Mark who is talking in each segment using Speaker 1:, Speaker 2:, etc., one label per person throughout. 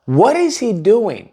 Speaker 1: What is he doing?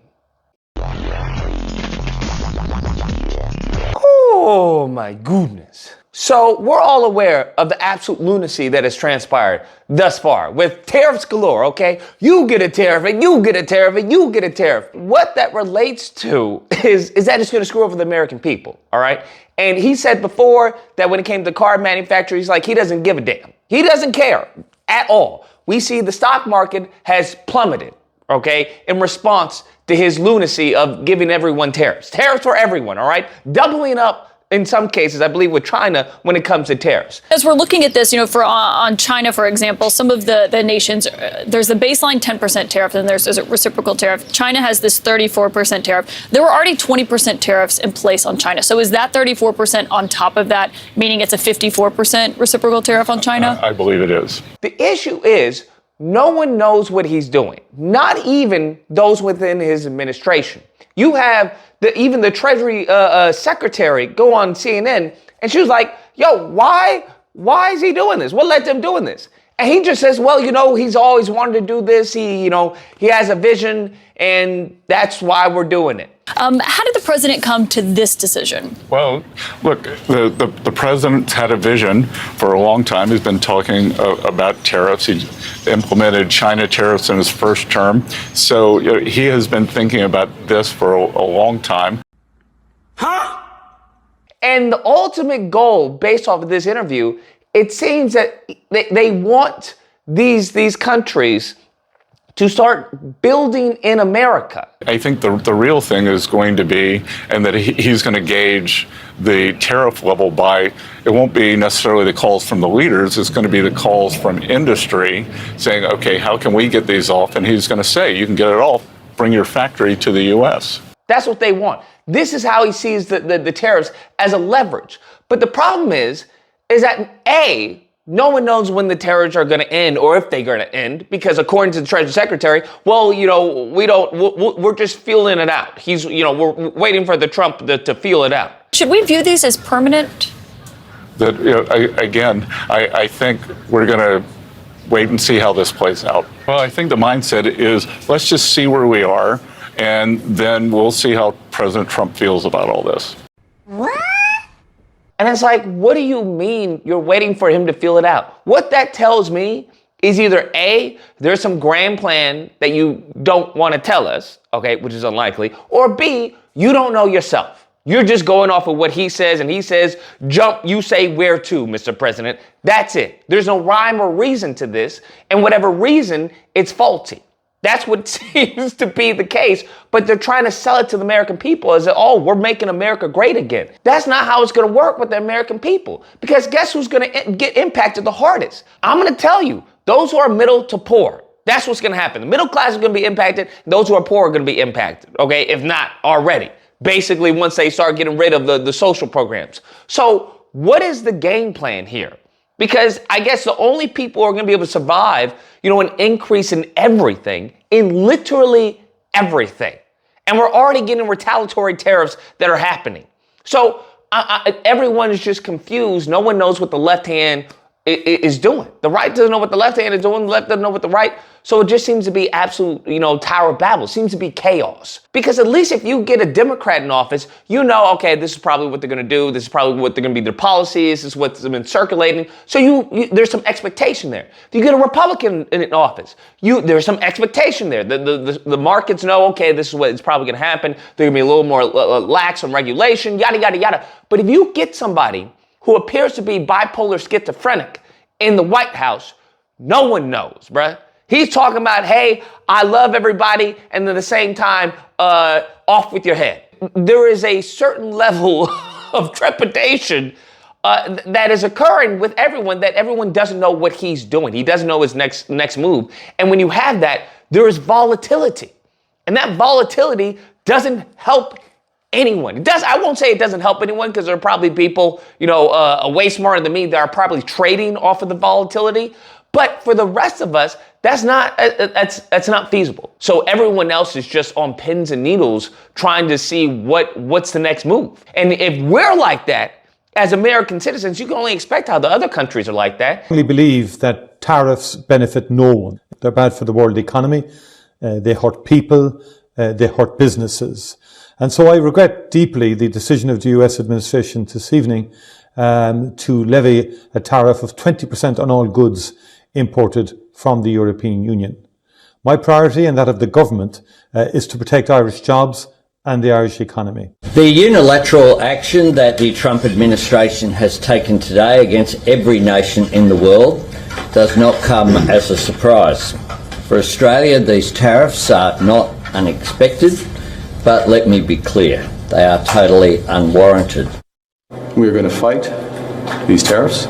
Speaker 1: Oh my goodness. So we're all aware of the absolute lunacy that has transpired thus far with tariffs galore, okay? You get a tariff and you get a tariff and you get a tariff. What that relates to is that it's gonna screw over the American people, all right? And he said before that when it came to car manufacturers, like he doesn't give a damn. He doesn't care at all. We see the stock market has plummeted, okay, in response to his lunacy of giving everyone tariffs. Tariffs for everyone, all right? Doubling up in some cases, I believe, with China when it comes to tariffs.
Speaker 2: As we're looking at this, on China, for example, some of the nations, there's a baseline 10% tariff, and there's a reciprocal tariff. China has this 34% tariff. There were already 20% tariffs in place on China. So is that 34% on top of that, meaning it's a 54% reciprocal tariff on China?
Speaker 3: I believe it is.
Speaker 1: The issue is no one knows what he's doing, not even those within his administration. You have even the Treasury Secretary go on CNN, and she was like, yo, why is he doing this? What led them doing this? And he just says, well, he's always wanted to do this. He has a vision, and that's why we're doing it.
Speaker 2: How did the president come to this decision?
Speaker 3: Well, look, the president's had a vision for a long time. He's been talking about tariffs. He implemented China tariffs in his first term. So he has been thinking about this for a long time.
Speaker 1: Huh? And the ultimate goal, based off of this interview, it seems that they want these countries to start building in America.
Speaker 3: I think the real thing is going to be, and that he's going to gauge the tariff level by, it won't be necessarily the calls from the leaders, it's going to be the calls from industry saying, okay, how can we get these off? And he's going to say, you can get it off, bring your factory to the U.S.
Speaker 1: That's what they want. This is how he sees the tariffs as a leverage. But the problem is that A, no one knows when the tariffs are going to end or if they're going to end, because according to the Treasury Secretary, well, we're just feeling it out. We're waiting for the Trump to feel it out.
Speaker 2: Should we view these as permanent?
Speaker 3: I think we're going to wait and see how this plays out. Well, I think the mindset is let's just see where we are, and then we'll see how President Trump feels about all this.
Speaker 1: What? And it's like, what do you mean you're waiting for him to feel it out? What that tells me is either A, there's some grand plan that you don't want to tell us, okay, which is unlikely, or B, you don't know yourself. You're just going off of what he says, and he says, jump, you say where to, Mr. President. That's it. There's no rhyme or reason to this, and whatever reason, it's faulty. That's what seems to be the case, but they're trying to sell it to the American people as, we're making America great again. That's not how it's going to work with the American people, because guess who's going to get impacted the hardest? I'm going to tell you, those who are middle to poor. That's what's going to happen. The middle class is going to be impacted. Those who are poor are going to be impacted, okay, if not already. Basically, once they start getting rid of the social programs. So what is the game plan here? Because I guess the only people who are going to be able to survive, an increase in everything, in literally everything. And we're already getting retaliatory tariffs that are happening. So everyone is just confused. No one knows what the left hand is doing. The right doesn't know what the left hand is doing. The left doesn't know what the right. So it just seems to be absolute, Tower of Babel. It seems to be chaos. Because at least if you get a Democrat in office, okay, this is probably what they're going to do. This is probably what they're going to be their policies. This is what's been circulating. So there's some expectation there. If you get a Republican in office, there's some expectation there. The markets know, okay, this is what is probably going to happen. They're going to be a little more lax on regulation, yada, yada, yada. But if you get somebody who appears to be bipolar schizophrenic in the White House, no one knows, bruh. He's talking about, hey, I love everybody, and at the same time, off with your head. There is a certain level of trepidation that is occurring with everyone, that everyone doesn't know what he's doing. He doesn't know his next move. And when you have that, there is volatility. And that volatility doesn't help anyone. I won't say it doesn't help anyone, because there are probably people, way smarter than me that are probably trading off of the volatility. But for the rest of us, that's not feasible. So everyone else is just on pins and needles trying to see what's the next move. And if we're like that as American citizens, you can only expect how the other countries are like that.
Speaker 4: I really believe that tariffs benefit no one. They're bad for the world economy. They hurt people. They hurt businesses. And so I regret deeply the decision of the US administration this evening to levy a tariff of 20% on all goods imported from the European Union. My priority and that of the government is to protect Irish jobs and the Irish economy.
Speaker 5: The unilateral action that the Trump administration has taken today against every nation in the world does not come as a surprise. For Australia, these tariffs are not unexpected, but let me be clear, they are totally unwarranted.
Speaker 6: We are going to fight these tariffs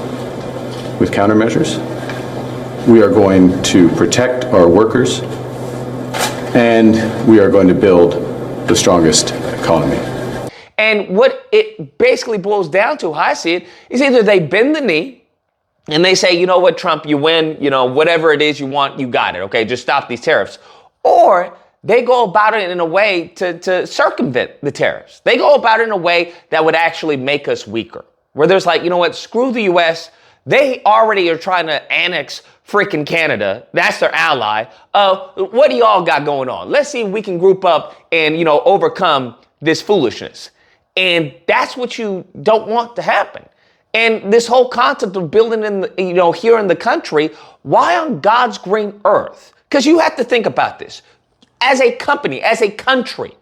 Speaker 6: with countermeasures. We are going to protect our workers, and we are going to build the strongest economy.
Speaker 1: And what it basically boils down to, how I see it, is either they bend the knee and they say, you know what, Trump, you win, whatever it is you want, you got it, okay, just stop these tariffs. Or they go about it in a way to circumvent the tariffs. They go about it in a way that would actually make us weaker. Where there's like, you know what, screw the US. They already are trying to annex freaking Canada. That's their ally. What do y'all got going on? Let's see if we can group up and, overcome this foolishness. And that's what you don't want to happen. And this whole concept of building here in the country, why on God's green earth? Because you have to think about this. As a company, as a country,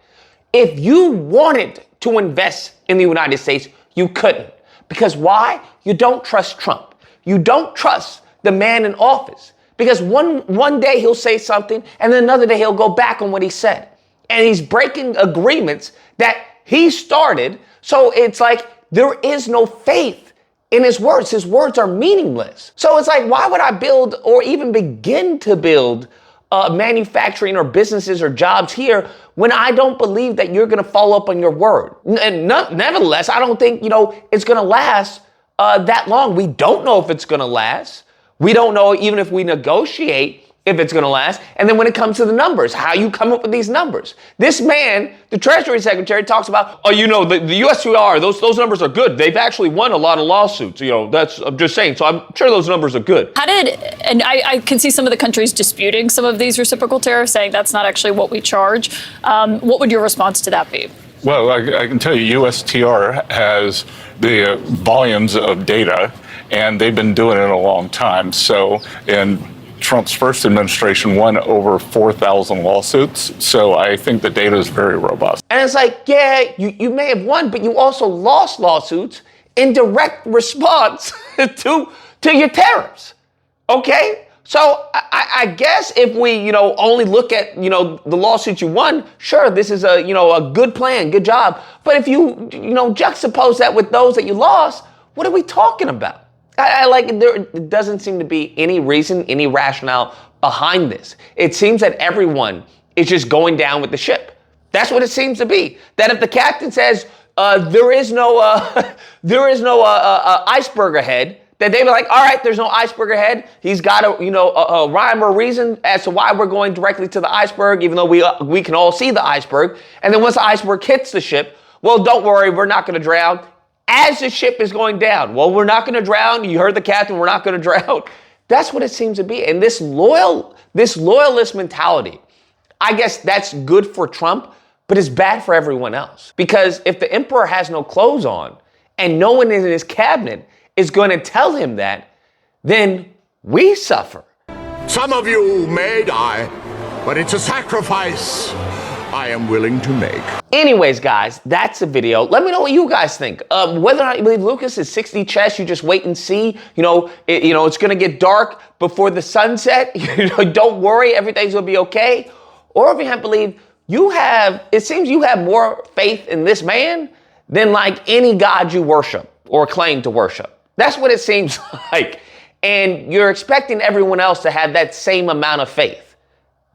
Speaker 1: if you wanted to invest in the United States, you couldn't. Because why? You don't trust Trump. You don't trust the man in office. Because one day he'll say something and then another day he'll go back on what he said. And he's breaking agreements that he started. So it's like there is no faith in his words. His words are meaningless. So it's like, why would I build or even begin to build manufacturing or businesses or jobs here when I don't believe that you're going to follow up on your word? And nevertheless, I don't think, it's going to last that long. We don't know if it's going to last. We don't know even if we negotiate if it's going to last. And then when it comes to the numbers, how you come up with these numbers. This man, the Treasury Secretary, talks about, the USTR, those numbers are good. They've actually won a lot of lawsuits. I'm just saying. So I'm sure those numbers are good.
Speaker 2: And I can see some of the countries disputing some of these reciprocal tariffs, saying that's not actually what we charge. What would your response to that be?
Speaker 3: Well, I can tell you USTR has the volumes of data, and they've been doing it a long time. So in Trump's first administration won over 4,000 lawsuits. So I think the data is very robust.
Speaker 1: And it's like, yeah, you may have won, but you also lost lawsuits in direct response to your tariffs. Okay? So I guess if we, only look at, the lawsuits you won, sure, this is a good plan, good job. But if you, juxtapose that with those that you lost, what are we talking about? There doesn't seem to be any reason, any rationale behind this. It seems that everyone is just going down with the ship. That's what it seems to be. That if the captain says there is no iceberg ahead, that they were like, all right, there's no iceberg ahead. He's got a rhyme or reason as to why we're going directly to the iceberg, even though we can all see the iceberg. And then once the iceberg hits the ship, well, don't worry, we're not going to drown. As the ship is going down, well, we're not going to drown. You heard the captain, we're not going to drown. That's what it seems to be. And this loyalist mentality, I guess that's good for Trump, but it's bad for everyone else. Because if the emperor has no clothes on and no one in his cabinet is going to tell him that, then we suffer.
Speaker 7: Some of you may die, but it's a sacrifice I am willing to make.
Speaker 1: Anyways, guys, that's the video. Let me know what you guys think. Whether or not you believe Lucas is 60 chess, you just wait and see. It's going to get dark before the sunset. Don't worry, everything's going to be okay. Or if you have believed, it seems you have more faith in this man than like any god you worship or claim to worship. That's what it seems like. And you're expecting everyone else to have that same amount of faith,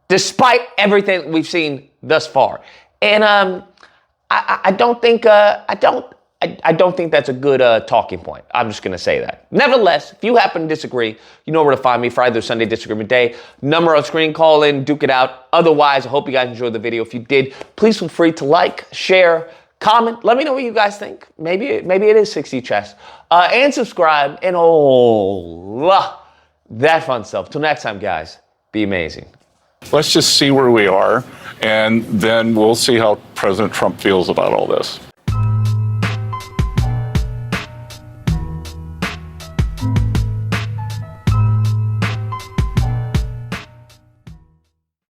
Speaker 1: despite everything we've seen thus far. And I don't think that's a good talking point. I'm just going to say that. Nevertheless, if you happen to disagree, you know where to find me. Friday or Sunday Disagreement Day. Number on screen, call in, duke it out. Otherwise, I hope you guys enjoyed the video. If you did, please feel free to like, share, comment. Let me know what you guys think. Maybe it is 60 chess. And subscribe and all that fun stuff. Till next time, guys, be amazing.
Speaker 3: Let's just see where we are, and then we'll see how President Trump feels about all this.